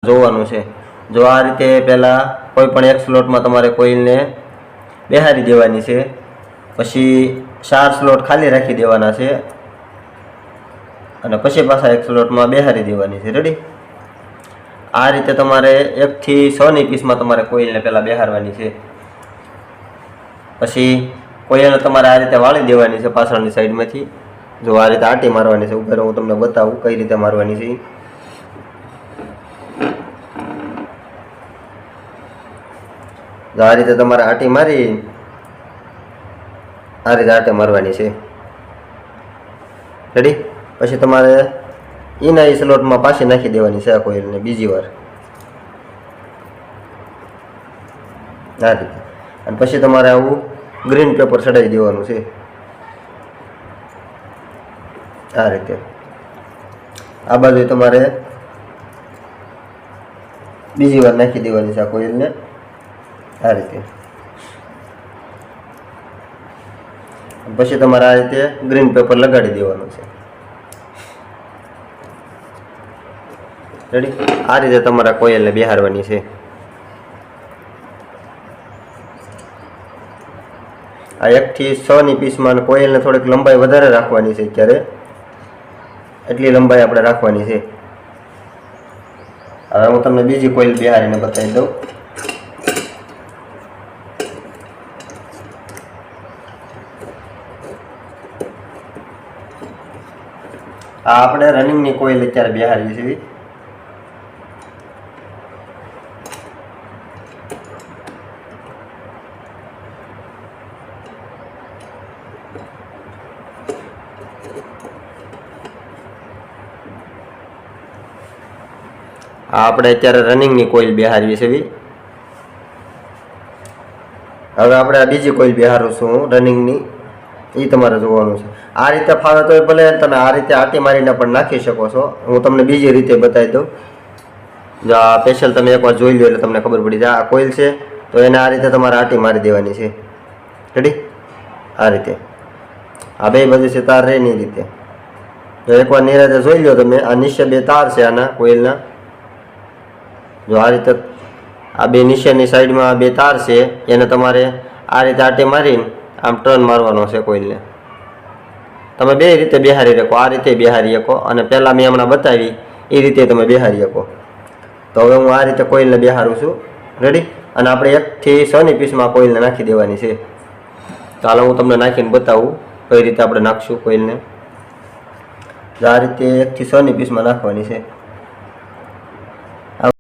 જોવાનું છે। જો આ રીતે પહેલાં કોઈ પણ એક સ્લોટમાં તમારે કોઈલને બેહારી દેવાની છે, પછી 4 સ્લોટ ખાલી રાખી દેવાના છે અને પછી પાછા એક સ્લોટમાં બેહારી દેવાની છે। રેડી? આ રીતે તમારે 1 થી 6 ની પીસમાં તમારે કોઈલને પહેલાં બેહારવાની છે। પછી કોઈલને તમારે આ રીતે વાળી દેવાની છે પાછળની સાઈડમાંથી। જો આ રીતે આંટી મારવાની છે। ઉપર હું તમને બતાવું કઈ રીતે મારવાની છે। આ રીતે તમારે આંટી મારી આ રીતે આંટી મારવાની છે। રેડી? પછી તમારે એના એ સ્લોટમાં પાછી નાખી દેવાની છે આ કોઈલને બીજી વાર આ રીતે। અને પછી તમારે આવું ગ્રીન પેપર ચડાવી દેવાનું છે આ રીતે। આ બાજુ તમારે બીજી વાર નાખી દેવાની છે આ કોઈલને આ રીતે। પછી તમારે આ રીતે ગ્રીન પેપર લગાડી દેવાનું છે। રેડી? આ રીતે તમારા કોઈલને બેહારવાની છે। આ 1 થી 6 ની પીસમાં કોઈલને થોડીક લંબાઈ વધારે રાખવાની છે। ત્યારે એટલી લંબાઈ આપણે રાખવાની છે। હવે હું તમને બીજી કોઈલ બેહારીને બતાવી દઉં। આ આપણે રનિંગની કોઈલ અત્યારે બેહારી છે। આ આપણે અત્યારે રનિંગની કોઈલ બેહારીએ છીએ। હવે આપણે આ બીજી કોઈલ બેહારું છું હું રનિંગની, એ તમારે જોવાનું છે। આ રીતે ફાવે તો ભલે તમે આ રીતે આંટી મારીને પણ નાખી શકો છો। હું તમને બીજી રીતે બતાવી દઉં। જો આ સ્પેશિયલ તમે એકવાર જોઈ લો એટલે તમને ખબર પડી જાય। આ કોઈલ છે તો એને આ રીતે તમારે આંટી મારી દેવાની છે। રેડી? આ રીતે આ બે બાજુ છે તાર રહે એની રીતે। જો એકવાર નિરાતે જોઈ લો તમે, આ નીચે 2 તાર છે આના કોઈલના। જો આ રીતે આ બે નીચેની સાઈડમાં 2 તાર છે, એને તમારે આ રીતે આંટી મારીને આમ ટર્ન મારવાનો છે કોઈલને। તમે બે રીતે બેહારી શકો, આ રીતે બેહારી શકો અને પહેલાં મેં હમણાં બતાવી એ રીતે તમે બેહારી શકો। તો હવે હું આ રીતે કોઈલને બેહારું છું। રેડી? અને આપણે 1 થી 6 ની પીસમાં કોઈલને નાખી દેવાની છે। તો હાલ હું તમને નાખીને બતાવું કઈ રીતે આપણે નાખશું કોઈલને। આ રીતે 1 થી 6 ની પીસમાં નાખવાની છે।